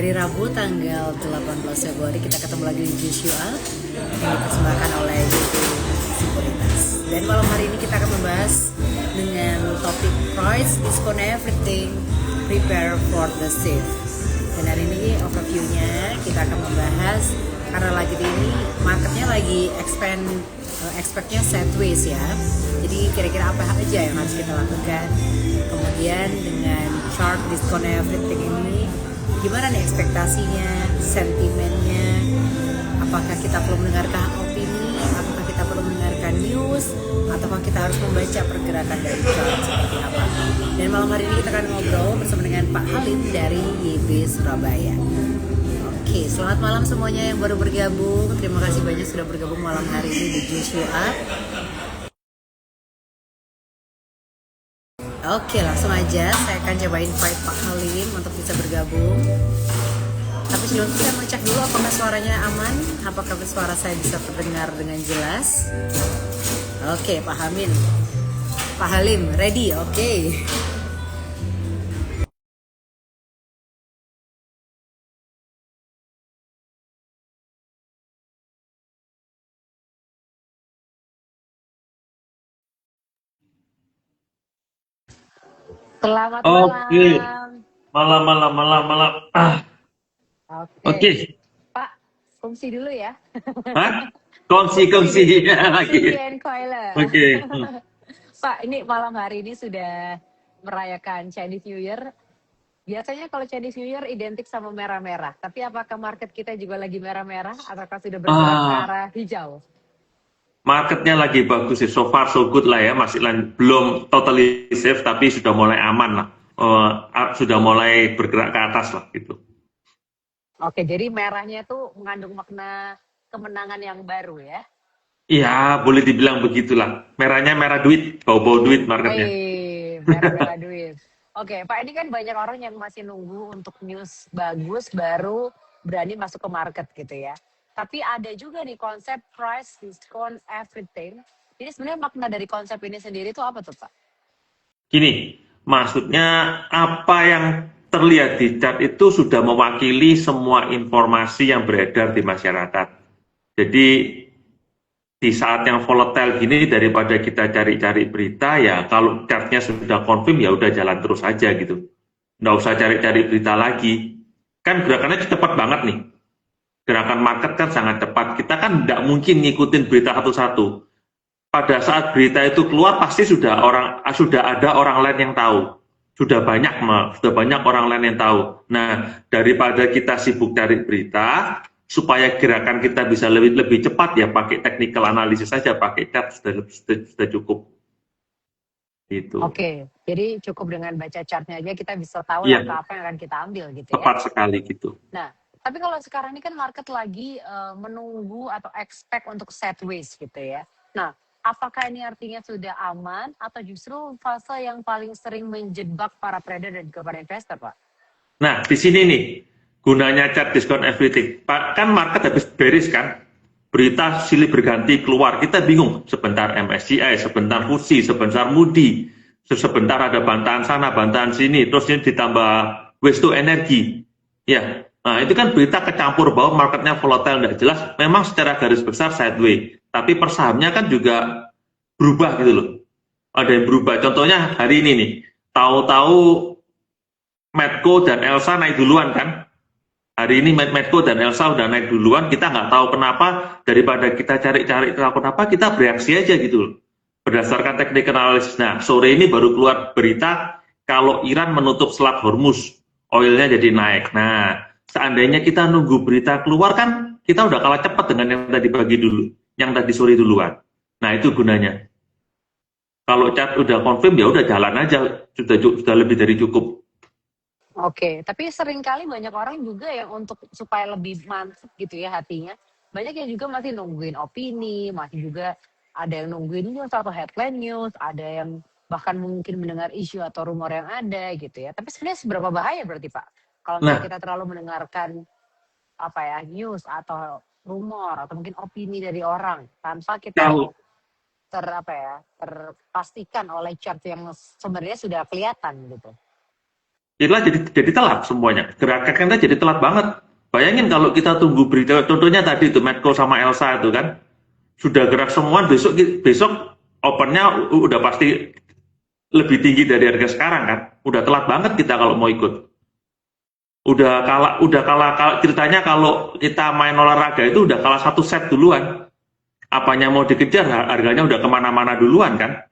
Hari Rabu tanggal 18 Februari kita ketemu lagi di Joshua yang dipersembahkan oleh JP Sekuritas. Dan malam hari ini kita akan membahas dengan topik price, discount everything, prepare for the save. Dan hari ini overview-nya kita akan membahas karena lagi ini marketnya lagi expect-nya sideways ya. Jadi kira-kira apa aja yang harus kita lakukan. Kemudian dengan chart discount everything ini gimana nih ekspektasinya, sentimennya, apakah kita perlu mendengarkan opini, apakah kita perlu mendengarkan news, ataukah kita harus membaca pergerakan dari chart seperti apa. Dan malam hari ini kita akan ngobrol bersama dengan Pak Halim dari YB Surabaya. Oke, selamat malam semuanya yang baru bergabung. Terima kasih banyak sudah bergabung malam hari ini di Joshua. Oke, langsung aja saya akan coba invite Pak Halim untuk bisa bergabung. Tapi sebelum itu saya mau cek dulu apakah suaranya aman, apakah suara saya bisa terdengar dengan jelas. Oke, Pak Halim, ready? Oke. Selamat Oke, malam. malam. Oke, Oke, Pak, fungsi dulu ya. Hah? Kongsi lagi. Vivian Coiler. Oke, Pak, ini malam hari ini sudah merayakan Chinese New Year. Biasanya kalau Chinese New Year identik sama merah-merah. Tapi apakah market kita juga lagi merah-merah? Ataukah sudah bergerak ke arah hijau? marketnya lagi bagus sih. So far so good lah ya. Masih belum totally safe, tapi sudah mulai aman lah. Sudah mulai bergerak ke atas lah gitu. Oke, jadi merahnya tuh mengandung makna kemenangan yang baru ya? Iya, boleh dibilang begitulah. Merahnya merah duit, bau-bau duit marketnya. Merah-merah duit. Oke, Pak, ini kan banyak orang yang masih nunggu untuk news bagus baru berani masuk ke market gitu ya. Tapi ada juga nih konsep price discount everything. Jadi sebenarnya makna dari konsep ini sendiri itu apa tuh, Pak? Gini, maksudnya apa yang terlihat di chart itu sudah mewakili semua informasi yang beredar di masyarakat. Jadi di saat yang volatile gini daripada kita cari-cari berita ya kalau chartnya sudah confirm ya udah jalan terus aja gitu. Nggak usah cari-cari berita lagi. Kan gerakannya cepat banget nih. Gerakan market kan sangat cepat. Kita kan nggak mungkin ngikutin berita satu-satu. Pada saat berita itu keluar pasti sudah ada orang lain yang tahu. Sudah banyak orang lain yang tahu. Nah, daripada kita sibuk cari berita, supaya gerakan kita bisa lebih cepat ya pakai technical analysis saja, pakai chart sudah cukup. Gitu. Oke, jadi cukup dengan baca chartnya aja kita bisa tahu Iya, langkah apa yang akan kita ambil gitu ya. tepat sekali gitu. Nah, tapi kalau sekarang ini kan market lagi menunggu atau expect untuk sideways gitu ya. Nah, apakah ini artinya sudah aman atau justru fase yang paling sering menjebak para trader dan juga para investor, Pak? Nah, di sini nih gunanya chart discount everything. Kan market habis bearish kan, berita silih berganti keluar, kita bingung. Sebentar MSCI, sebentar FTSE, sebentar Moody, sebentar ada bantahan sana, bantahan sini, terus ini ditambah waste to energy. Ya, nah itu kan berita kecampur bahwa marketnya volatile nggak jelas. Memang secara garis besar sideways, tapi per sahamnya kan juga berubah gitu loh. Ada yang berubah. Contohnya hari ini nih, tahu-tahu Medco dan Elsa naik duluan kan? Hari ini Medco dan Elsa udah naik duluan, kita nggak tahu kenapa, daripada kita cari-cari tahu kenapa, kita bereaksi aja gitu loh. Berdasarkan technical analysis. Nah, sore ini baru keluar berita kalau Iran menutup Selat Hormuz, oilnya jadi naik. Nah, seandainya kita nunggu berita keluar kan, kita udah kalah cepat dengan yang tadi pagi dulu, yang tadi sore duluan. Nah, itu gunanya. Kalau chart udah confirm, ya udah jalan aja, sudah lebih dari cukup. Oke, tapi seringkali banyak orang juga yang untuk supaya lebih mantap gitu ya hatinya, banyak yang juga masih nungguin opini, masih juga ada yang nungguin news atau headline news, ada yang bahkan mungkin mendengar isu atau rumor yang ada gitu ya. Tapi sebenarnya seberapa bahaya berarti Pak? Kalau misalnya Nah, kita terlalu mendengarkan apa ya news atau rumor atau mungkin opini dari orang tanpa kita kalau terpastikan oleh chart yang sebenarnya sudah kelihatan gitu. itulah jadi telat semuanya. Gerakan kita jadi telat banget. Bayangin kalau kita tunggu berita, contohnya tadi itu Medco sama Elsa itu kan, sudah gerak semua, besok opennya udah pasti lebih tinggi dari harga sekarang kan. Udah telat banget kita kalau mau ikut. Udah kalah ceritanya kalau kita main olahraga itu udah kalah satu set duluan. Apanya mau dikejar, harganya udah kemana-mana duluan kan.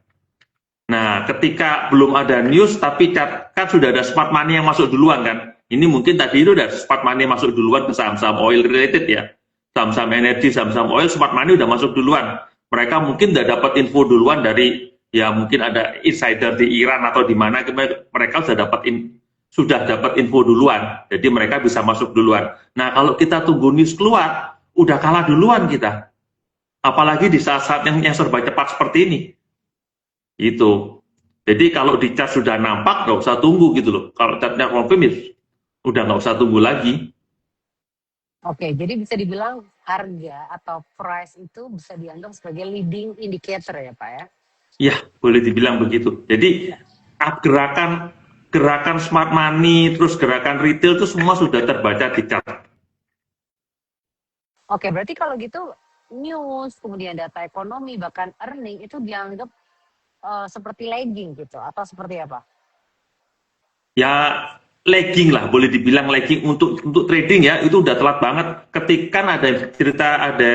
Nah, ketika belum ada news, tapi kan sudah ada smart money yang masuk duluan kan. Ini mungkin tadi itu udah smart money masuk duluan ke saham-saham oil related ya. Saham-saham energi, saham-saham oil, smart money udah masuk duluan. Mereka mungkin udah dapat info duluan dari, ya mungkin ada insider di Iran atau di mana, mereka sudah dapat info duluan. Jadi mereka bisa masuk duluan. Nah, kalau kita tunggu news keluar, udah kalah duluan kita. Apalagi di saat-saat yang serba cepat seperti ini. Itu. Jadi kalau di chart sudah nampak, nggak usah tunggu gitu loh. Kalau chartnya confirm, udah nggak usah tunggu lagi. Oke, jadi bisa dibilang harga atau price itu bisa dianggap sebagai leading indicator ya Pak ya? Ya, boleh dibilang begitu. Jadi gerakan smart money, terus gerakan retail itu semua sudah terbaca di chart. Oke, berarti kalau gitu news, kemudian data ekonomi, bahkan earning itu dianggap seperti lagging gitu, atau seperti apa? Ya, lagging lah, boleh dibilang lagging untuk trading ya, itu udah telat banget. Ketika ada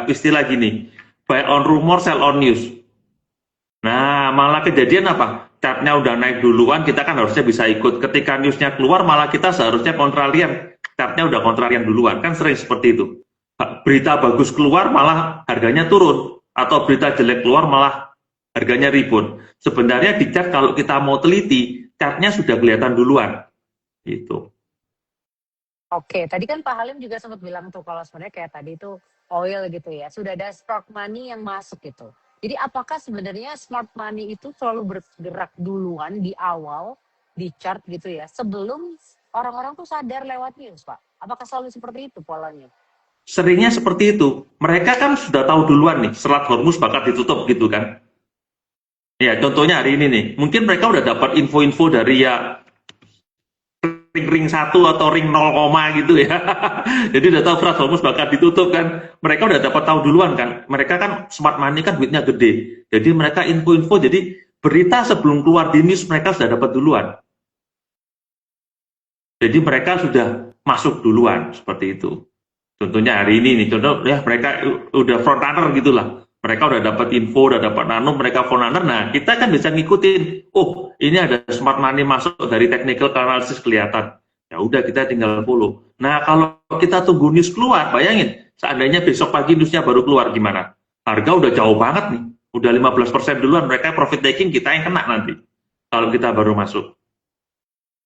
istilah gini, buy on rumor, sell on news. Nah, malah kejadian apa? Chartnya udah naik duluan, kita kan harusnya bisa ikut. Ketika newsnya keluar, malah kita seharusnya kontrarian. Chartnya udah kontrarian duluan, kan sering seperti itu. Berita bagus keluar, malah harganya turun. Atau berita jelek keluar, malah harganya rebound. Sebenarnya di chart kalau kita mau teliti, chartnya sudah kelihatan duluan. Gitu. Oke, tadi kan Pak Halim juga sempat bilang tuh kalau sebenarnya kayak tadi itu oil gitu ya, sudah ada smart money yang masuk gitu. Jadi apakah sebenarnya smart money itu selalu bergerak duluan di awal di chart gitu ya, sebelum orang-orang tuh sadar lewat news, Pak? Apakah selalu seperti itu polanya? Seringnya seperti itu. Mereka kan sudah tahu duluan nih, Selat Hormuz bakal ditutup gitu kan. Ya, contohnya hari ini nih, mungkin mereka udah dapat info-info dari ya ring 1 atau ring 0, gitu ya. Jadi udah tahu Selat Hormuz bakal ditutup kan. Mereka udah dapat tahu duluan kan. Mereka kan smart money kan duitnya gede. Jadi mereka info-info, jadi berita sebelum keluar di news mereka sudah dapat duluan. Jadi mereka sudah masuk duluan seperti itu. Contohnya hari ini nih, contoh ya mereka udah front runner gitulah. Mereka udah dapat info, udah dapat nano, mereka front runner. Nah, kita kan bisa ngikutin. Oh, ini ada smart money masuk dari technical analysis kelihatan. Ya udah kita tinggal follow. Nah, kalau kita tunggu news keluar, bayangin, seandainya besok pagi newsnya baru keluar gimana? Harga udah jauh banget nih. Udah 15% duluan, mereka profit taking, kita yang kena nanti. Kalau kita baru masuk.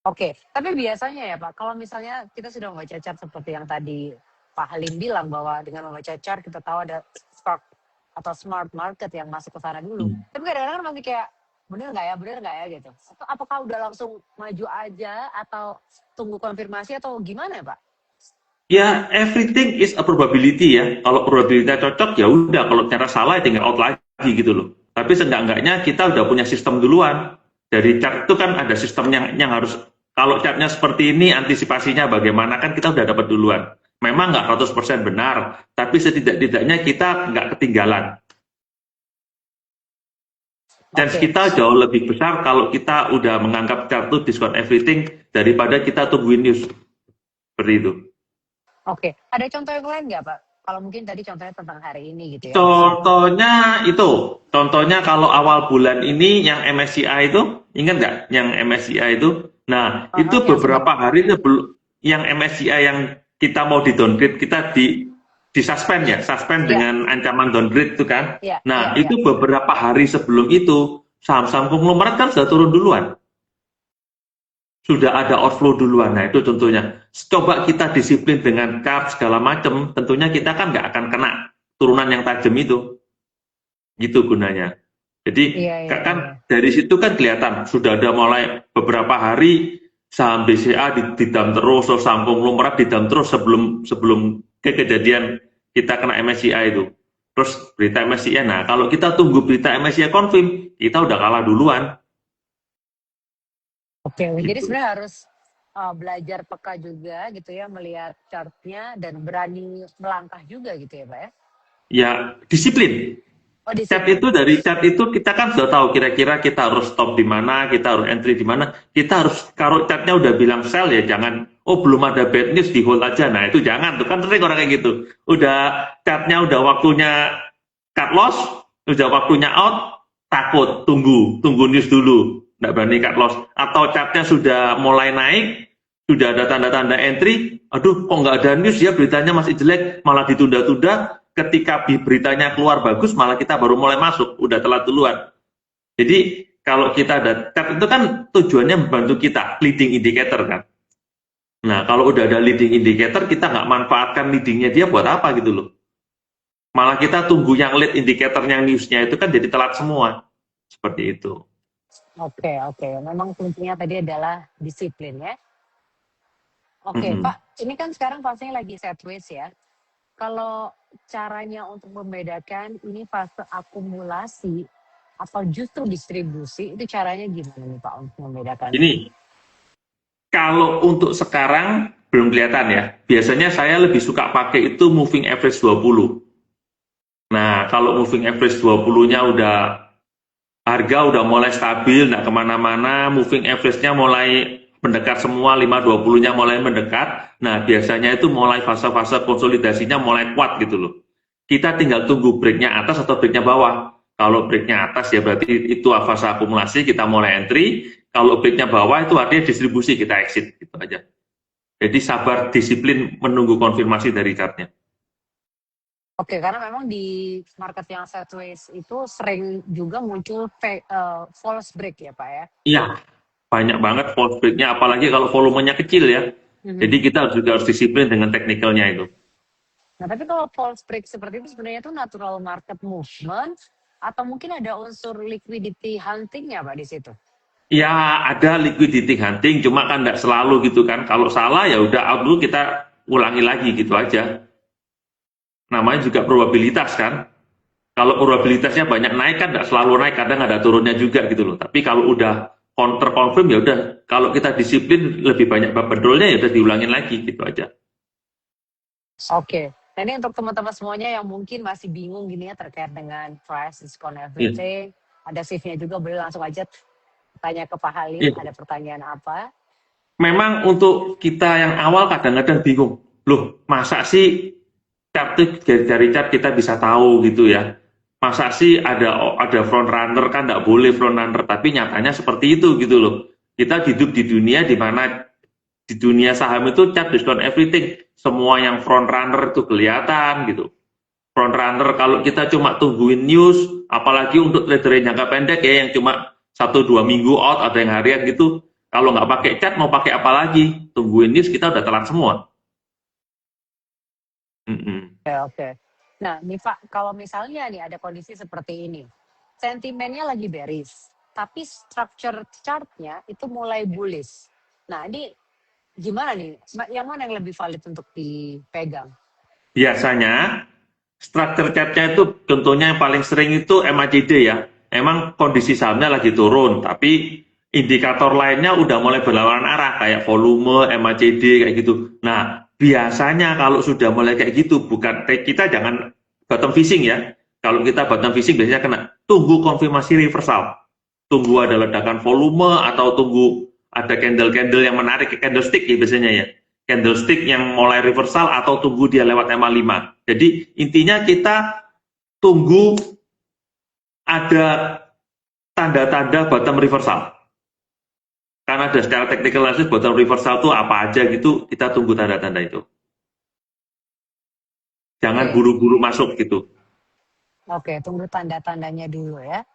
Oke, tapi biasanya ya Pak, kalau misalnya kita sudah membaca chart seperti yang tadi Pak Halim bilang bahwa dengan membaca chart kita tahu ada stock atau smart market yang masuk ke sana dulu. Tapi kadang-kadang masih kayak bener nggak ya gitu. Atau apakah udah langsung maju aja atau tunggu konfirmasi atau gimana ya Pak? Ya, everything is a probability ya. Kalau probabilitasnya cocok ya udah, kalau ternyata salah ya tinggal out lagi gitu loh. Tapi seenggak-enggaknya kita udah punya sistem duluan. Dari chart itu kan ada sistem yang harus, kalau chartnya seperti ini antisipasinya bagaimana kan kita udah dapat duluan. Memang nggak 100% benar, tapi setidak-tidaknya kita nggak ketinggalan. Chance kita jauh lebih besar kalau kita udah menganggap chart itu discount everything daripada kita tungguin news. Seperti itu. Oke, ada contoh yang lain nggak Pak? Kalau mungkin tadi contohnya tentang hari ini gitu ya. Contohnya kalau awal bulan ini yang MSCI itu, ingat nggak yang MSCI itu? Nah, itu beberapa hari sebelum yang MSCI yang kita mau di downgrade, kita di suspend ya, suspend dengan ancaman downgrade itu kan. Itu beberapa hari sebelum itu, saham-saham konglomerat kan sudah turun duluan. Sudah ada outflow duluan. Nah, itu contohnya. Coba kita disiplin dengan chart segala macam, tentunya kita kan nggak akan kena turunan yang tajam itu. Gitu gunanya. Jadi dari situ kan kelihatan, sudah ada mulai beberapa hari saham BCA didam terus, atau saham konglomerat didam terus sebelum kejadian kita kena MSCI itu. Terus berita MSCI, nah kalau kita tunggu berita MSCI confirm, kita udah kalah duluan. Oke, gitu. Jadi sebenarnya harus belajar peka juga gitu ya, melihat chartnya dan berani melangkah juga gitu ya Pak ya? Ya, disiplin. Oh Dari disiplin. chat itu kita kan sudah tahu kira-kira kita harus stop di mana, kita harus entry di mana. Kita harus kalau chatnya udah bilang sell ya jangan oh belum ada bad news di hold aja. Nah itu jangan tuh kan sering orang kayak gitu. Udah chatnya udah waktunya cut loss, udah waktunya out, takut tunggu news dulu, nggak berani cut loss. Atau chatnya sudah mulai naik, sudah ada tanda-tanda entry, aduh kok nggak ada news ya beritanya masih jelek, malah ditunda-tunda. Ketika beritanya keluar bagus, malah kita baru mulai masuk, udah telat duluan. Jadi kalau kita ada chat itu kan tujuannya membantu kita, leading indicator kan. Nah kalau udah ada leading indicator, kita nggak manfaatkan leadingnya dia buat apa gitu loh. Malah kita tunggu yang lead indicatornya newsnya itu kan jadi telat semua. Seperti itu. Oke, memang kuncinya tadi adalah disiplin ya. Oke, Pak, ini kan sekarang pastinya lagi sideways ya. Kalau caranya untuk membedakan ini fase akumulasi atau justru distribusi, itu caranya gimana nih Pak untuk membedakan? Ini, kalau untuk sekarang belum kelihatan ya. Biasanya saya lebih suka pakai itu moving average 20. Nah, kalau moving average 20-nya harga udah mulai stabil, nggak kemana-mana, moving average-nya mulai mendekat semua, 5-20-nya mulai mendekat, nah biasanya itu mulai fase-fase konsolidasinya mulai kuat gitu loh. Kita tinggal tunggu break-nya atas atau break-nya bawah. Kalau break-nya atas ya berarti itu fase akumulasi, kita mulai entry. Kalau break-nya bawah itu artinya distribusi, kita exit, gitu aja. Jadi sabar, disiplin menunggu konfirmasi dari chart-nya. Oke, karena memang di market yang sideways itu sering juga muncul false break ya Pak ya? Iya, banyak banget false break-nya, apalagi kalau volumenya kecil ya. Jadi kita juga harus disiplin dengan teknikalnya itu. Nah, tapi kalau false break seperti itu sebenarnya itu natural market movement atau mungkin ada unsur liquidity hunting ya Pak di situ? Ya, ada liquidity hunting, cuma kan nggak selalu gitu kan. Kalau salah ya udah out dulu, kita ulangi lagi gitu aja. Namanya juga probabilitas kan. Kalau probabilitasnya banyak naik kan nggak selalu naik, kadang ada turunnya juga gitu loh. Tapi kalau udah confirm ya udah, kalau kita disiplin lebih banyak bab bedolnya ya udah diulangin lagi gitu aja. Oke. Nah ini untuk teman-teman semuanya yang mungkin masih bingung gini ya terkait dengan price, discount, everything. Ada shift-nya juga, boleh langsung aja tanya ke Pak Halim, ada pertanyaan apa? Memang untuk kita yang awal kadang-kadang bingung. Loh, masa sih dari chart kita bisa tahu gitu ya? Masa sih ada front runner, kan nggak boleh front runner, tapi nyatanya seperti itu gitu loh. Kita hidup di dunia di mana di dunia saham itu chart discount everything, semua yang front runner itu kelihatan gitu. Front runner kalau kita cuma tungguin news, apalagi untuk trader jangka pendek ya yang cuma 1-2 minggu out, ada yang harian gitu. Kalau nggak pakai chart mau pakai apa lagi? Tungguin news kita udah telat semua. Oke. Nah, nih Pak, kalau misalnya nih ada kondisi seperti ini, sentimennya lagi bearish, tapi structure chart-nya itu mulai bullish. Nah, ini gimana nih? Yang mana yang lebih valid untuk dipegang? Biasanya structure chart-nya itu contohnya yang paling sering itu MACD ya. Emang kondisi sahamnya lagi turun, tapi indikator lainnya udah mulai berlawanan arah kayak volume, MACD kayak gitu. Nah, biasanya kalau sudah mulai kayak gitu, bukan kita jangan bottom fishing ya. Kalau kita bottom fishing biasanya kena tunggu konfirmasi reversal. Tunggu ada ledakan volume atau tunggu ada candle-candle yang menarik, candlestick ya biasanya ya. Candlestick yang mulai reversal atau tunggu dia lewat MA5. Jadi intinya kita tunggu ada tanda-tanda bottom reversal. Karena ada secara technical analysis bottom reversal itu apa aja gitu, kita tunggu tanda-tanda itu. Jangan buru-buru masuk gitu. Oke, tunggu tanda-tandanya dulu ya.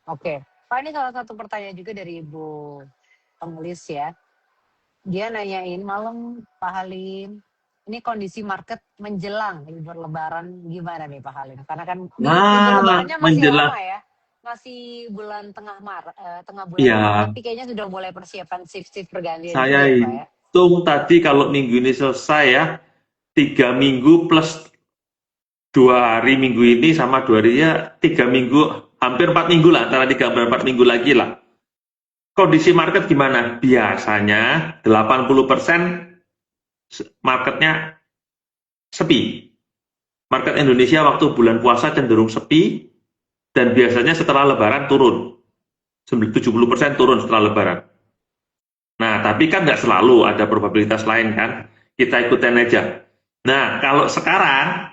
Oke, Pak, ini salah satu pertanyaan juga dari Ibu penulis ya. Dia nanyain, malam Pak Halim, ini kondisi market menjelang libur lebaran gimana nih Pak Halim? Karena kan libur lebarannya masih lama ya. Masih bulan tengah bulan ya. tapi kayaknya sudah mulai persiapan shift pergantian. Saya hitung tadi kalau minggu ini selesai ya, 3 minggu plus 2 hari minggu ini sama 2 hari ya, 3 minggu, hampir 4 minggu lah, antara 3 dan 4 minggu lagi lah. kondisi market gimana? Biasanya 80% marketnya sepi. Market Indonesia waktu bulan puasa cenderung sepi, dan biasanya setelah lebaran turun. 70% turun setelah lebaran. Nah, tapi kan nggak selalu, ada probabilitas lain kan. Kita ikutin aja. Nah, kalau sekarang,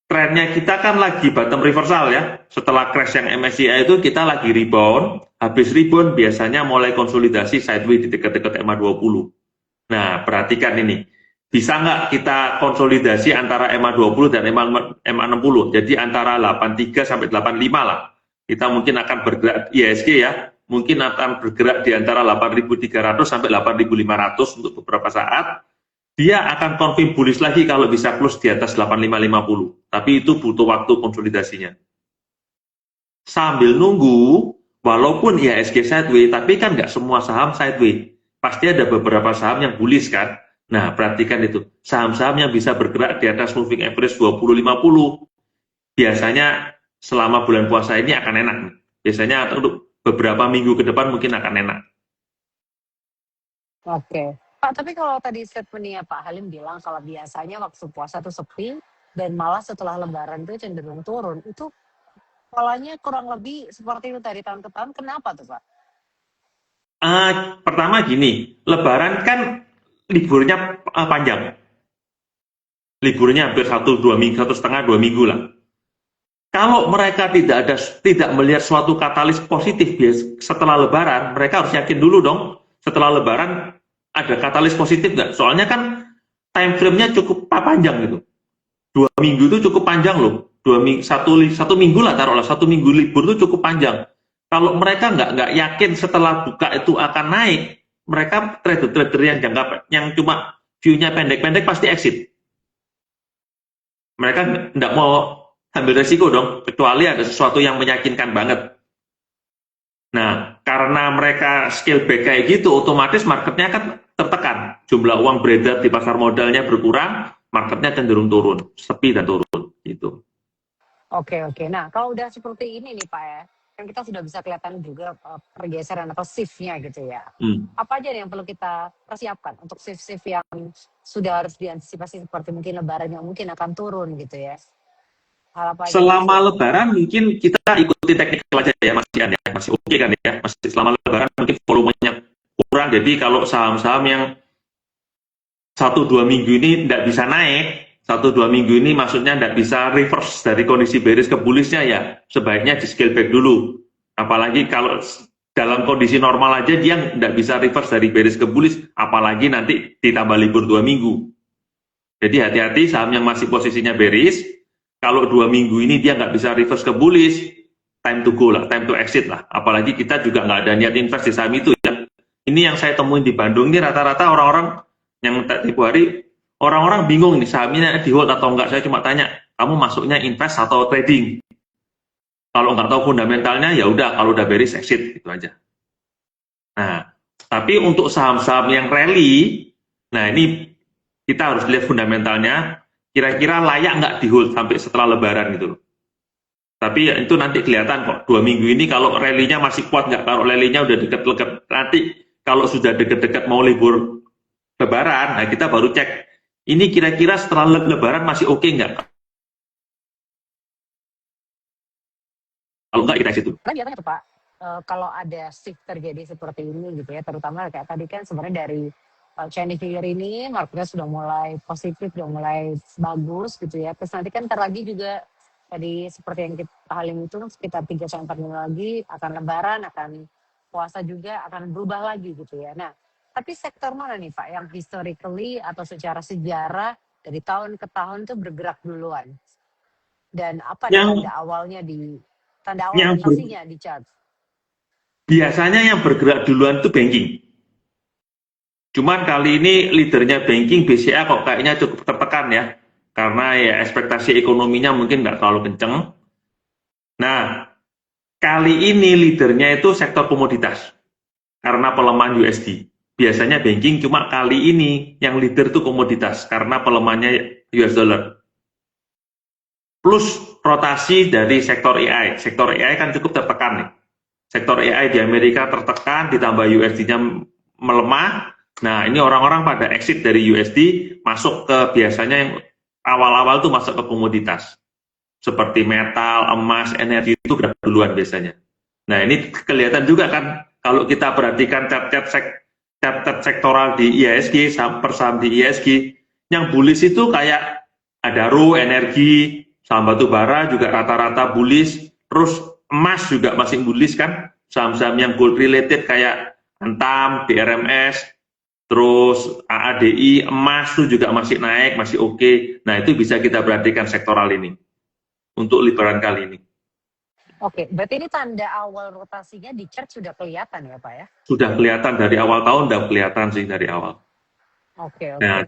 trennya kita kan lagi bottom reversal ya. Setelah crash yang MSCI itu kita lagi rebound. Habis rebound biasanya mulai konsolidasi sideways di dekat-dekat EMA 20. Nah, perhatikan ini. Bisa nggak kita konsolidasi antara EMA 20 dan EMA 60? Jadi antara 83 sampai 85 lah. Kita mungkin akan bergerak IHSG ya. Mungkin akan bergerak di antara 8.300 sampai 8.500 untuk beberapa saat. Dia akan confirm bullish lagi kalau bisa close di atas 8550. Tapi itu butuh waktu konsolidasinya. Sambil nunggu, walaupun IHSG sideways, tapi kan nggak semua saham sideways. Pasti ada beberapa saham yang bullish kan. Nah, perhatikan itu. Saham-saham yang bisa bergerak di atas moving average 20-50, biasanya selama bulan puasa ini akan enak. Biasanya untuk beberapa minggu ke depan mungkin akan enak. Oke. Pak, tapi kalau tadi statementnya Pak Halim bilang kalau biasanya waktu puasa tuh sepi dan malah setelah lebaran tuh cenderung turun. Itu polanya kurang lebih seperti itu dari tahun ke tahun. Kenapa tuh Pak? Pertama gini, lebaran kan liburnya panjang. Liburnya hampir 1-2 minggu, 1,5-2 minggu lah. Kalau mereka tidak melihat suatu katalis positif setelah lebaran, mereka harus yakin dulu dong, setelah lebaran ada katalis positif nggak? Soalnya kan time frame-nya cukup panjang gitu. 2 minggu itu cukup panjang loh. 1 minggu lah, taruhlah 1 minggu libur itu cukup panjang. Kalau mereka nggak yakin setelah buka itu akan naik, mereka trader-trader yang cuma view-nya pendek-pendek pasti exit. Mereka nggak mau ambil resiko dong, kecuali ada sesuatu yang meyakinkan banget. Nah, karena mereka scale back kayak gitu, otomatis marketnya kan tertekan. Jumlah uang beredar di pasar modalnya berkurang, marketnya cenderung turun, sepi dan turun. Gitu. Oke. Nah, kalau udah seperti ini nih Pak ya, kan kita sudah bisa kelihatan juga pergeseran atau shift-nya gitu ya. Apa aja yang perlu kita persiapkan untuk shift-shift yang sudah harus diantisipasi seperti mungkin lebaran yang mungkin akan turun gitu ya? Selama lebaran mungkin kita ikuti teknikal aja ya, masih oke kan ya. Masih selama lebaran mungkin volumenya kurang, jadi kalau saham-saham yang 1-2 minggu ini tidak bisa naik, 1-2 minggu ini maksudnya tidak bisa reverse dari kondisi bearish ke bullishnya, ya sebaiknya di scale back dulu. Apalagi kalau dalam kondisi normal aja dia tidak bisa reverse dari bearish ke bullish, apalagi nanti ditambah libur 2 minggu. Jadi hati-hati saham yang masih posisinya bearish. Kalau 2 minggu ini dia nggak bisa reverse ke bullish, time to go lah, time to exit lah. Apalagi kita juga nggak ada niat invest di saham itu ya. Ini yang saya temuin di Bandung ini rata-rata orang-orang yang tiap hari, orang-orang bingung nih sahamnya di hold atau enggak. Saya cuma tanya, kamu masuknya invest atau trading? Kalau nggak tahu fundamentalnya ya udah, kalau udah bearish exit gitu aja. Nah, tapi untuk saham-saham yang rally, nah ini kita harus lihat fundamentalnya. Kira-kira layak nggak di hold sampai setelah lebaran gitu loh. Tapi ya itu nanti kelihatan kok, 2 minggu ini kalau rally-nya masih kuat nggak, kalau rally-nya udah deket-deket, nanti kalau sudah deket-deket mau libur lebaran, nah kita baru cek, ini kira-kira setelah lebaran masih oke nggak? Kalau nggak kita situ. Karena biasanya tuh Pak, kalau ada shift terjadi seperti ini gitu ya, terutama kayak tadi kan sebenarnya dari Chinese New Year ini marketnya sudah mulai positif, sudah mulai bagus gitu ya. Terus nanti kan ntar lagi juga tadi seperti yang kita Halim itu sekitar 3-4 minggu lagi akan lebaran, akan puasa juga, akan berubah lagi gitu ya. Nah, tapi sektor mana nih Pak yang historically atau secara sejarah dari tahun ke tahun itu bergerak duluan? Dan apa tanda awalnya pastinya di chart? Biasanya yang bergerak duluan itu banking. Cuman kali ini leadernya banking, BCA kok kayaknya cukup tertekan ya. Karena ya ekspektasi ekonominya mungkin nggak terlalu kenceng. Nah, kali ini leadernya itu sektor komoditas. Karena pelemahan USD. Biasanya banking, cuma kali ini yang leader itu komoditas. Karena pelemahannya US dollar. Plus rotasi dari sektor AI. Sektor AI kan cukup tertekan nih. sektor AI di Amerika tertekan, ditambah USD-nya melemah. Nah, ini orang-orang pada exit dari USD, masuk ke biasanya yang awal-awal tuh masuk ke komoditas. Seperti metal, emas, energi itu gerak duluan biasanya. Nah, ini kelihatan juga kan, kalau kita perhatikan chart sektoral di IHSG, per saham di IHSG, yang bullish itu kayak Adaro, energi, saham batu bara juga rata-rata bullish, terus emas juga masih bullish kan, saham-saham yang gold related kayak Antam, BRMS, terus AADI, emas itu juga masih naik, masih oke. Nah, itu bisa kita perhatikan sektoral ini untuk Lebaran kali ini. Oke, berarti ini tanda awal rotasinya di chart sudah kelihatan ya Pak ya? Sudah kelihatan dari awal tahun, sudah kelihatan sih dari awal. Oke. Nah,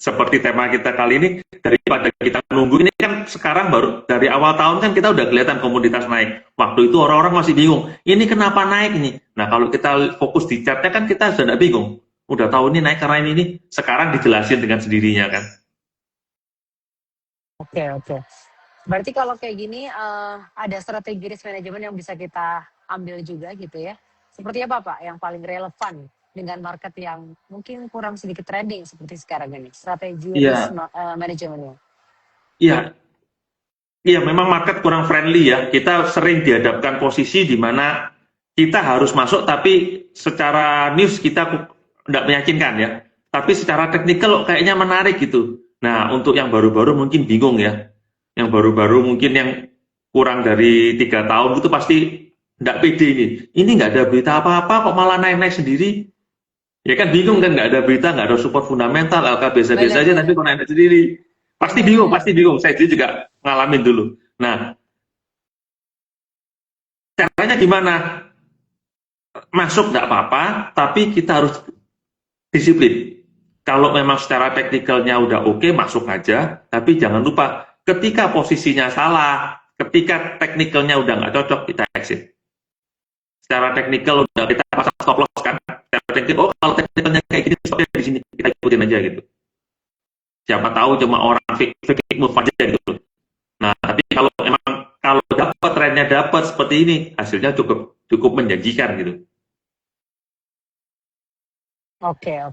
seperti tema kita kali ini, daripada kita nunggu, ini kan sekarang baru dari awal tahun kan kita udah kelihatan komoditas naik. Waktu itu orang-orang masih bingung, ini kenapa naik ini? Nah, kalau kita fokus di chartnya kan kita sudah bingung. Udah tahu ini naik karena ini. Sekarang dijelasin dengan sendirinya kan. Oke. Berarti kalau kayak gini ada strategi risk management yang bisa kita ambil juga gitu ya. Seperti apa Pak yang paling relevan dengan market yang mungkin kurang sedikit trending seperti sekarang ini? Strategi risk manajemennya. Iya, memang market kurang friendly ya. Kita sering dihadapkan posisi di mana kita harus masuk, tapi secara news kita tidak meyakinkan ya. Tapi secara teknikal kayaknya menarik gitu. Nah, untuk yang baru-baru mungkin bingung ya. Yang baru-baru mungkin yang kurang dari 3 tahun itu pasti tidak pede ini. Ini nggak ada berita apa-apa kok malah naik-naik sendiri. Ya kan bingung kan, nggak ada berita, nggak ada support fundamental, LK biasa-biasa aja, tapi kok naik sendiri. Pasti bingung. Saya juga ngalamin dulu. Nah, caranya gimana? Masuk nggak apa-apa, tapi kita harus disiplin. Kalau memang secara teknikalnya udah oke, masuk aja. Tapi jangan lupa, ketika posisinya salah, ketika teknikalnya udah nggak cocok, kita exit. Secara teknikal udah kita pasang stop loss kan. Secara teknikal, kalau teknikalnya kayak gini, stopnya di sini, kita ikutin aja gitu. Siapa tahu cuma orang fake move aja gitu. Nah, tapi kalau dapat trennya dapat seperti ini, hasilnya cukup menjanjikan gitu. Oke.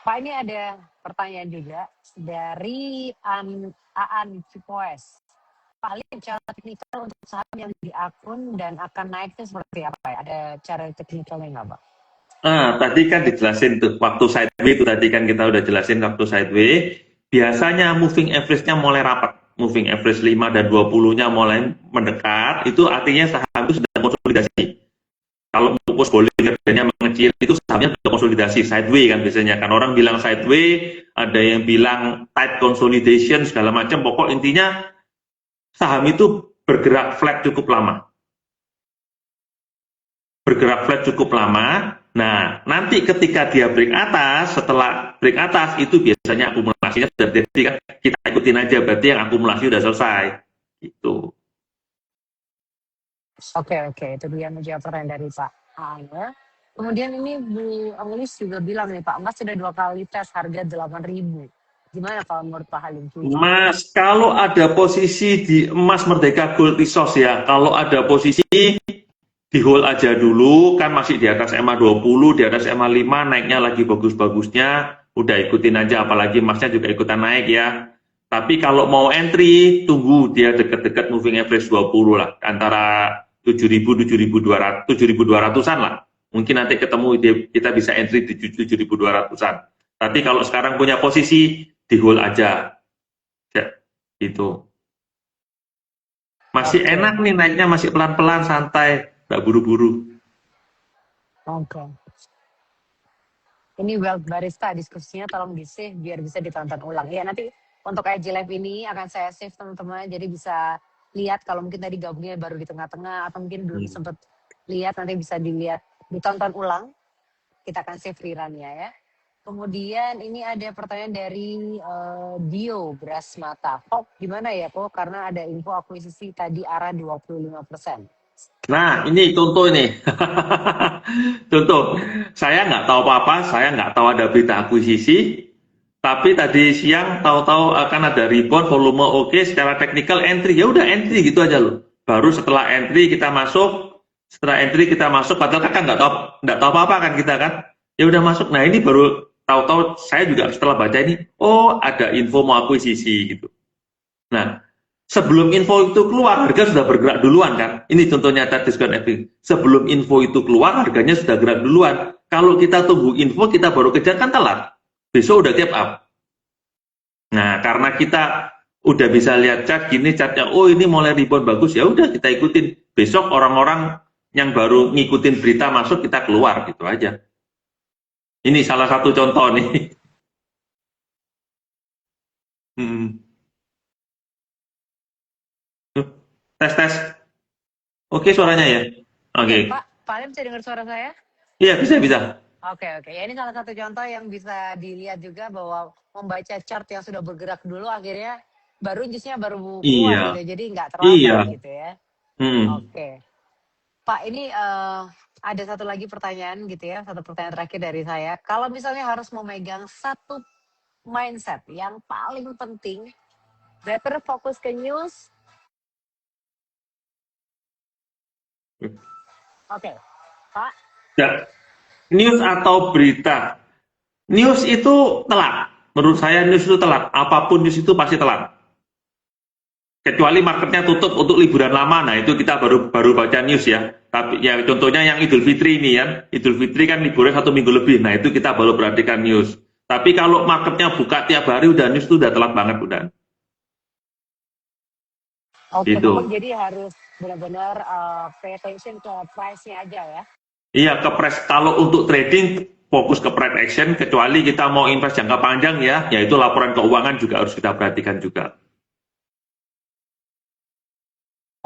Pak, ini ada pertanyaan juga dari Aan Cipoes. Pak, lihat cara teknikal untuk saham yang di akun dan akan naiknya seperti apa ya? Ada cara teknikalnya nggak Pak? Tadi kan dijelasin tuh, waktu sideways itu tadi kan kita udah jelasin waktu sideways, biasanya moving average-nya mulai rapat. Moving average 5 dan 20-nya mulai mendekat, itu artinya saham itu sedang konsolidasi. Kalau fokus Bollingernya mengecil, itu sahamnya sudah konsolidasi, sideways kan biasanya. Kan orang bilang sideways, ada yang bilang tight consolidation, segala macam. Pokok intinya, saham itu bergerak flat cukup lama. Nah, nanti ketika dia break atas, setelah break atas, itu biasanya akumulasinya sudah terjadi kan. Kita ikutin aja, berarti yang akumulasi sudah selesai. Gitu. Oke. Itu dia menjawab pertanyaan dari Pak Ana. Kemudian ini Bu Angelis juga bilang nih Pak, emas sudah 2 kali tes harga 8.000. Gimana kalau menurut Pak Halim? Mas, kalau ada posisi di emas Merdeka Gold Resource ya, kalau ada posisi di hold aja dulu, kan masih di atas MA20, di atas MA5, naiknya lagi bagus-bagusnya, udah ikutin aja, apalagi emasnya juga ikutan naik ya. Tapi kalau mau entry, tunggu dia deket-deket moving average 20 lah, antara 7.200-an lah. Mungkin nanti ketemu kita bisa entry di 7.200-an. Tapi kalau sekarang punya posisi, di hold aja. Ya, gitu. Masih enak nih naiknya, masih pelan-pelan, santai. Nggak buru-buru. Oke. Ini Wealth Barista, diskusinya tolong di-save biar bisa ditonton ulang. Ya, nanti untuk IG Live ini akan saya save teman-teman, jadi bisa lihat kalau mungkin tadi gabungnya baru di tengah-tengah atau mungkin belum sempat lihat, nanti bisa dilihat, ditonton ulang. Kita akan save rerun-nya ya. Kemudian ini ada pertanyaan dari Dio Brasmata. Kok gimana ya kok? Karena ada info akuisisi tadi arah 25%. Nah, ini contoh ini. Contoh, saya nggak tahu apa-apa, saya nggak tahu ada berita akuisisi, tapi tadi siang tahu-tahu akan ada rebound, volume oke, secara teknikal entry, ya udah entry gitu aja loh. Baru setelah entry kita masuk, Setelah entry kita masuk, padahal kan nggak tahu apa-apa kan kita kan. Ya udah masuk. Nah ini baru tahu-tahu saya juga setelah baca ini, oh ada info mau akuisisi gitu. Nah, sebelum info itu keluar, harga sudah bergerak duluan kan. Ini contohnya tadi diskon everything. Sebelum info itu keluar, harganya sudah gerak duluan. Kalau kita tunggu info, kita baru kejar kan telat. Besok udah cap up. Nah, karena kita udah bisa lihat chart gini, chartnya, oh ini mulai rebound bagus, ya udah kita ikutin. Besok orang-orang yang baru ngikutin berita masuk, kita keluar gitu aja. Ini salah satu contoh nih. Tes. Oke suaranya ya? Oke. Pak Alim bisa dengar suara saya? Iya, bisa. Oke. Ya, ini salah satu contoh yang bisa dilihat juga bahwa membaca chart yang sudah bergerak dulu akhirnya baru keluar gitu. Jadi nggak terlambat gitu ya. Oke. Pak, ini ada satu lagi pertanyaan gitu ya. Satu pertanyaan terakhir dari saya. Kalau misalnya harus memegang satu mindset yang paling penting, better fokus ke news. Oke, Pak. Ya. News atau berita? News itu telat. Menurut saya news itu telat. Apapun news itu pasti telat. Kecuali marketnya tutup untuk liburan lama, nah itu kita baru baca news ya. Tapi ya contohnya yang Idul Fitri ini ya. Idul Fitri kan liburan 1 minggu lebih. Nah itu kita baru perhatikan news. Tapi kalau marketnya buka tiap hari udah news itu udah telat banget udah. Oke, gitu. Jadi harus benar-benar pay attention ke price-nya aja ya. Iya, ke price. Kalau untuk trading fokus ke price action, kecuali kita mau invest jangka panjang ya, yaitu laporan keuangan juga harus kita perhatikan juga.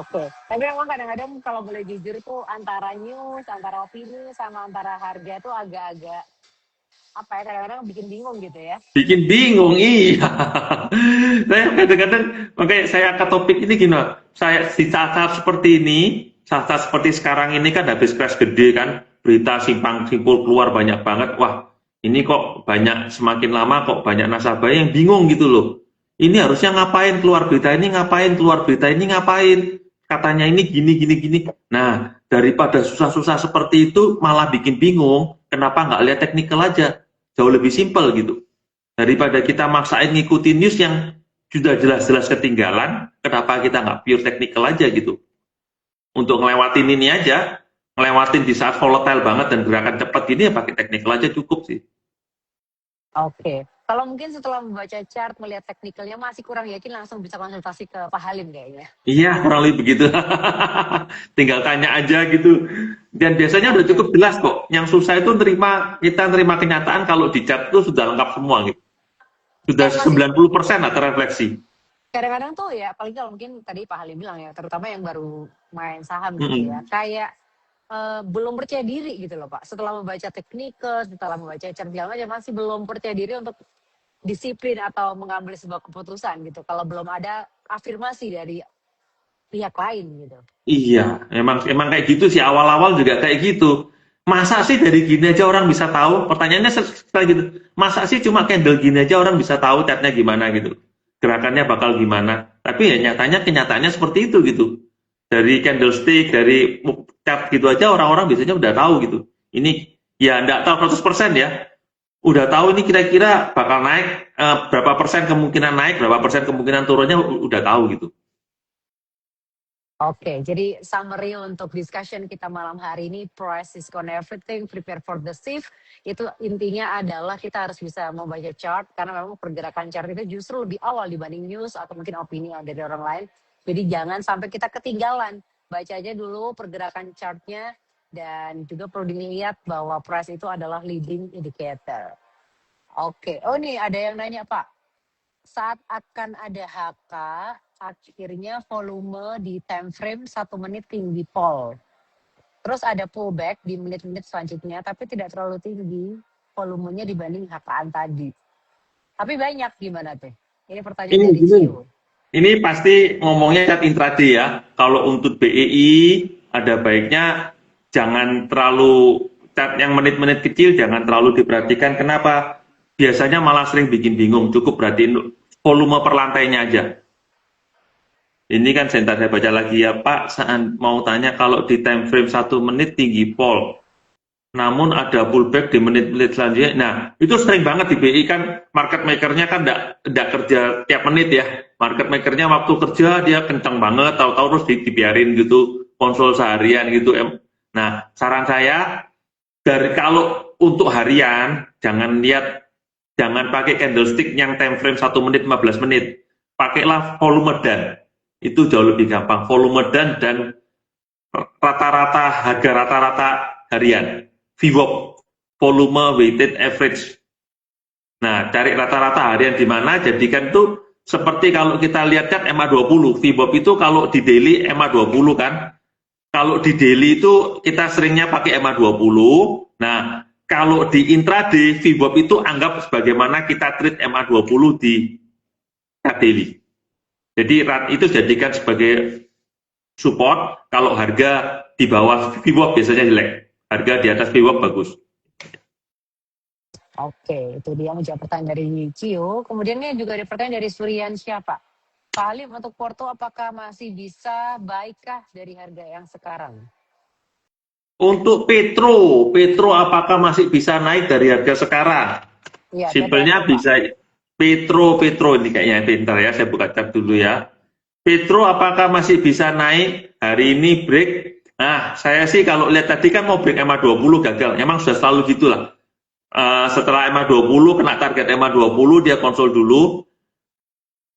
Oke, tapi memang kadang-kadang kalau boleh jujur tuh antara news, antara opini, sama antara harga tuh agak-agak apa ya, kadang-kadang bikin bingung gitu ya. Bikin bingung, iya. Saya kadang-kadang, makanya saya ke topik ini gini, saya di saat-saat seperti ini, saat-saat seperti sekarang ini kan habis crash gede kan, berita simpang simpul keluar banyak banget, wah ini kok banyak, semakin lama kok banyak nasabah yang bingung gitu loh. Ini harusnya ngapain keluar berita ini, ngapain, katanya ini gini. Nah, daripada susah-susah seperti itu malah bikin bingung, kenapa nggak lihat teknikal aja? Jauh lebih simpel gitu. Daripada kita maksain ngikutin news yang sudah jelas-jelas ketinggalan, kenapa kita nggak pure teknikal aja gitu? Untuk ngelewatin ini aja, ngelewatin di saat volatile banget dan gerakan cepat gini ya pakai teknikal aja cukup sih. Oke. Kalau mungkin setelah membaca chart, melihat teknikalnya masih kurang yakin, langsung bisa konsultasi ke Pak Halim kayaknya. Iya, kurang lebih begitu. Tinggal tanya aja gitu. Dan biasanya udah cukup jelas kok. Yang susah itu kita terima kenyataan kalau di chart itu sudah lengkap semua gitu. Sudah 90% lah terrefleksi. Kadang-kadang tuh ya, apalagi kalau mungkin tadi Pak Halim bilang ya, terutama yang baru main saham gitu ya, kayak belum percaya diri gitu loh Pak. Setelah membaca teknikal, setelah membaca chart segala macam, masih belum percaya diri untuk disiplin atau mengambil sebuah keputusan gitu. Kalau belum ada afirmasi dari pihak lain gitu. Iya, emang kayak gitu sih, awal-awal juga kayak gitu. Masa sih dari gini aja orang bisa tahu? Pertanyaannya sekali gitu. Masa sih cuma candle gini aja orang bisa tahu chartnya gimana gitu? Gerakannya bakal gimana? Tapi ya kenyataannya seperti itu gitu. Dari candlestick, dari chart gitu aja orang-orang biasanya udah tahu gitu. Ini ya enggak tahu 100% ya. Udah tahu ini kira-kira bakal naik, berapa persen kemungkinan naik, berapa persen kemungkinan turunnya udah tahu gitu. Oke, jadi summary untuk discussion kita malam hari ini, price discount everything, prepare for the shift, itu intinya adalah kita harus bisa membaca chart, karena memang pergerakan chart itu justru lebih awal dibanding news atau mungkin opini dari orang lain. Jadi jangan sampai kita ketinggalan, baca aja dulu pergerakan chartnya, dan juga perlu dilihat bahwa price itu adalah leading indicator. Oke, oh nih ada yang nanya Pak, saat akan ada HK, akhirnya volume di time frame 1 menit tinggi pol. Terus ada pullback di menit-menit selanjutnya, tapi tidak terlalu tinggi volumenya dibanding HK-an tadi. Tapi banyak gimana tuh? Ini pertanyaan dari Cio. Ini pasti ngomongnya chart intraday ya. Kalau untuk BEI ada baiknya jangan terlalu chart yang menit-menit kecil jangan terlalu diperhatikan. Kenapa? Biasanya malah sering bikin bingung. Cukup perhatiin volume per lantainya aja. Ini kan sebentar saya baca lagi ya Pak, mau tanya kalau di time frame 1 menit tinggi fall, namun ada pullback di menit-menit selanjutnya. Nah, itu sering banget di BI kan market maker-nya kan enggak kerja tiap menit ya. Market maker-nya waktu kerja dia kencang banget, tahu-tahu terus dibiarin gitu, konsol seharian gitu. Nah, saran saya kalau untuk harian jangan pakai candlestick yang time frame 1 menit 15 menit. Pakailah volume dan. Itu jauh lebih gampang. Volume dan rata-rata harga rata-rata harian. VWAP, volume weighted average. Nah, cari rata-rata harian di mana, jadikan itu seperti kalau kita lihat kan MA20, VWAP itu kalau di daily MA20 kan. Kalau di daily itu kita seringnya pakai MA20. Nah, kalau di intraday, VWAP itu anggap sebagaimana kita treat MA20 di daily. Jadi itu jadikan sebagai support. Kalau harga di bawah VWAP biasanya jelek. Harga di atas VWAP bagus. Oke, itu dia menjawab pertanyaan dari Cio. Kemudian ini juga ada pertanyaan dari Suryan siapa? Pak Halim, untuk Porto apakah masih bisa baikkah dari harga yang sekarang? Untuk Petro apakah masih bisa naik dari harga sekarang? Ya, Simpelnya PTNU, bisa. Petro ini kayaknya pintar ya, saya buka tab dulu ya. Petro apakah masih bisa naik? Hari ini break. Nah, saya sih kalau lihat tadi kan mau break MA20 gagal. Emang sudah selalu gitulah. Setelah MA20 kena target MA20 dia konsol dulu.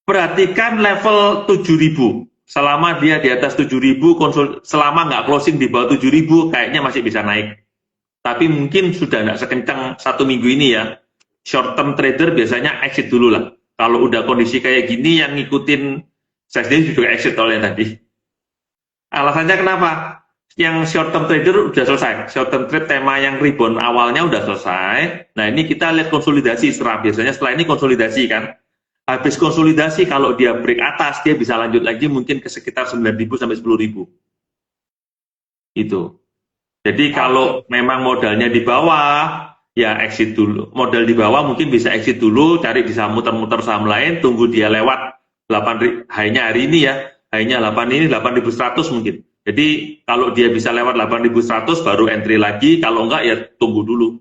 Perhatikan level 7.000. Selama dia di atas 7.000 konsol, selama nggak closing di bawah 7.000 kayaknya masih bisa naik. Tapi mungkin sudah nggak sekencang 1 minggu ini ya. Short term trader biasanya exit dulu lah. Kalau udah kondisi kayak gini yang ngikutin, saya sendiri juga exit oleh tadi. Alasannya kenapa? Yang short term trader udah selesai. Short term trade tema yang rebound awalnya udah selesai. Nah ini kita lihat konsolidasi biasanya setelah ini konsolidasi kan. Habis konsolidasi kalau dia break atas dia bisa lanjut lagi mungkin ke sekitar 9.000 sampai 10.000. Itu. Jadi kalau memang modalnya di bawah ya exit dulu. Modal di bawah mungkin bisa exit dulu, cari bisa muter-muter saham lain, tunggu dia lewat 8 high-nya hari ini ya. High-nya 8 ini 8.100 mungkin. Jadi kalau dia bisa lewat 8.100 baru entry lagi, kalau enggak ya tunggu dulu.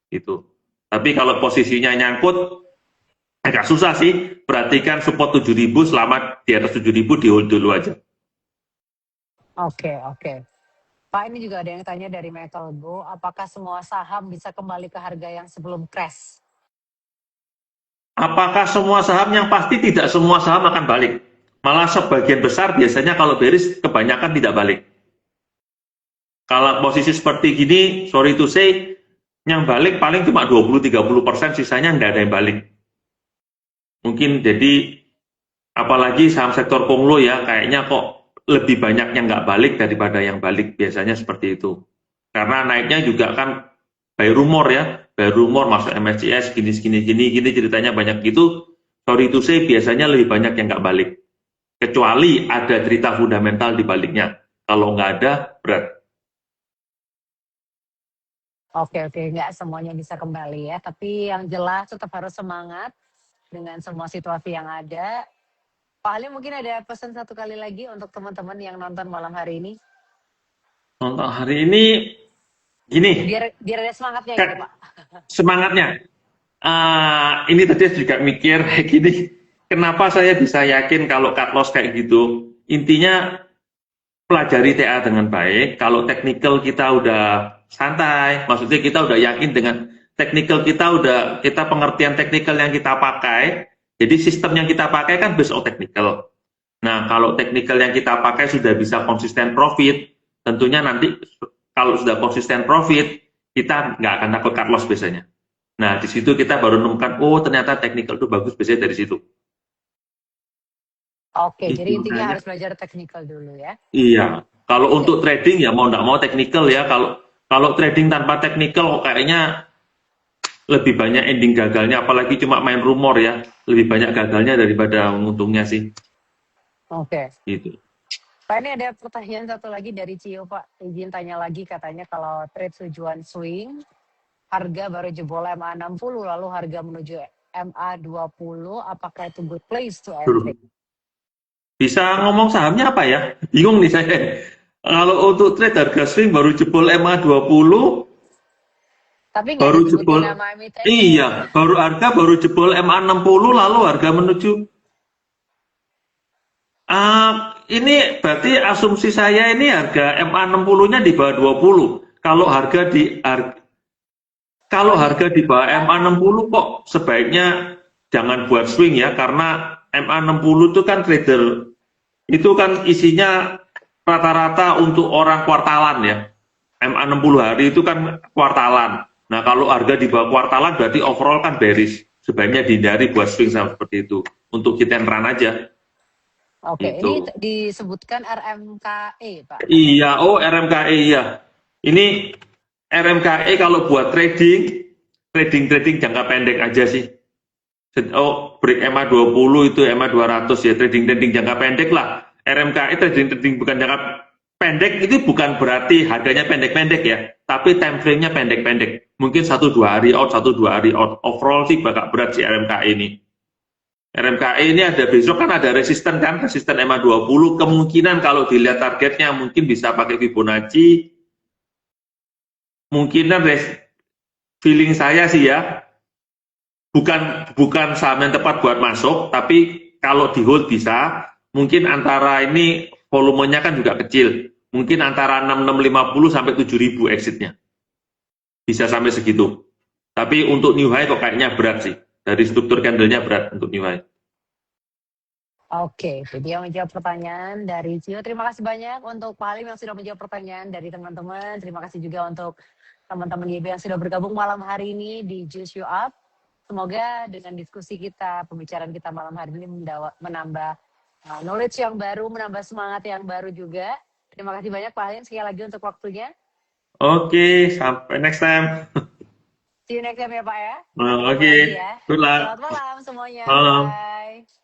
Itu. Tapi kalau posisinya nyangkut agak susah sih, perhatikan support 7.000 selama di atas 7.000 di hold dulu aja. Oke. Pak, ini juga ada yang tanya dari Metal Go, apakah semua saham bisa kembali ke harga yang sebelum crash? Apakah semua saham? Yang pasti tidak semua saham akan balik. Malah sebagian besar biasanya kalau bearish kebanyakan tidak balik. Kalau posisi seperti gini, sorry to say, yang balik paling cuma 20-30%, sisanya nggak ada yang balik. Mungkin jadi apalagi saham sektor konglo ya kayaknya kok lebih banyak yang nggak balik daripada yang balik, biasanya seperti itu. Karena naiknya juga kan by rumor ya, by rumor masuk MSCI gini ceritanya banyak gitu. Sorry to say biasanya lebih banyak yang nggak balik. Kecuali ada cerita fundamental di baliknya. Kalau nggak ada, berat. Oke, nggak semuanya bisa kembali ya. Tapi yang jelas tetap harus semangat dengan semua situasi yang ada. Pak Halim mungkin ada pesan satu kali lagi untuk teman-teman yang nonton malam hari ini. Nonton hari ini, gini. Biar ada semangatnya gitu Pak. Semangatnya. Ini tadi juga mikir gini. Kenapa saya bisa yakin kalau cut loss kayak gitu? Intinya pelajari TA dengan baik. Kalau technical kita udah santai, maksudnya kita udah yakin dengan technical kita pengertian technical yang kita pakai. Jadi sistem yang kita pakai kan based on technical. Nah, kalau technical yang kita pakai sudah bisa konsisten profit, tentunya nanti kalau sudah konsisten profit, kita nggak akan takut cut loss biasanya. Nah, di situ kita baru menemukan, oh ternyata technical itu bagus biasanya dari situ. Oke, jadi intinya harus belajar technical dulu ya. Iya, kalau untuk trading ya mau nggak mau technical ya. Kalau trading tanpa technical kayaknya lebih banyak ending gagalnya, apalagi cuma main rumor ya. Lebih banyak gagalnya daripada untungnya sih. Oke. Gitu. Pak, ini ada pertanyaan satu lagi dari Cio Pak. Izin tanya lagi, katanya kalau trade tujuan swing, harga baru jebol MA60 lalu harga menuju MA20, apakah itu good place to entry? Bisa ngomong sahamnya apa ya? Bingung nih saya. Kalau untuk trade harga swing baru jebol MA20, Tapi nggak baru disebutin jebol. nama emitennya ya. Iya, baru jebol MA60 lalu harga menuju. Ini berarti asumsi saya ini harga MA60-nya di bawah 20. Kalau harga di bawah MA60 kok sebaiknya jangan buat swing ya, karena MA60 itu kan trader, itu kan isinya rata-rata untuk orang kuartalan ya. MA60 hari itu kan kuartalan. Nah, kalau harga di bawah kuartalan berarti overall kan bearish. Sebaiknya dihindari buat swing sama seperti itu. Untuk hit and run aja. Oke, ini Gitu. disebutkan RMKE, Pak. Iya, oh RMKE iya. Ini RMKE kalau buat trading jangka pendek aja sih. Oh, break MA20 itu MA200 ya, trading jangka pendek lah. RMKE trading bukan jangka pendek, itu bukan berarti harganya pendek-pendek ya, tapi time frame-nya pendek-pendek. Mungkin 1-2 hari out, 1-2 hari out. Overall sih bakal berat sih RMKE ini. RMKE ini ada besok kan ada resisten kan, resisten MA20. Kemungkinan kalau dilihat targetnya mungkin bisa pakai Fibonacci. Mungkinan feeling saya sih ya, bukan saham yang tepat buat masuk, tapi kalau di hold bisa, mungkin antara ini volumenya kan juga kecil, mungkin antara 6650 sampai 7000 exitnya, bisa sampai segitu. Tapi untuk new high kok kayaknya berat sih, dari struktur candle-nya berat untuk new high. Oke, itu dia menjawab pertanyaan dari Cio. Terima kasih banyak untuk Pak Halim yang sudah menjawab pertanyaan dari teman-teman. Terima kasih juga untuk teman-teman YB yang sudah bergabung malam hari ini di Juice You Up. Semoga dengan diskusi kita, pembicaraan kita malam hari ini menambah knowledge yang baru, menambah semangat yang baru juga. Terima kasih banyak Pak Halim sekali lagi untuk waktunya. Oke, sampai next time. See you next time ya Pak ya. Oke, Ya. good luck. Selamat malam semuanya. Malam. Bye.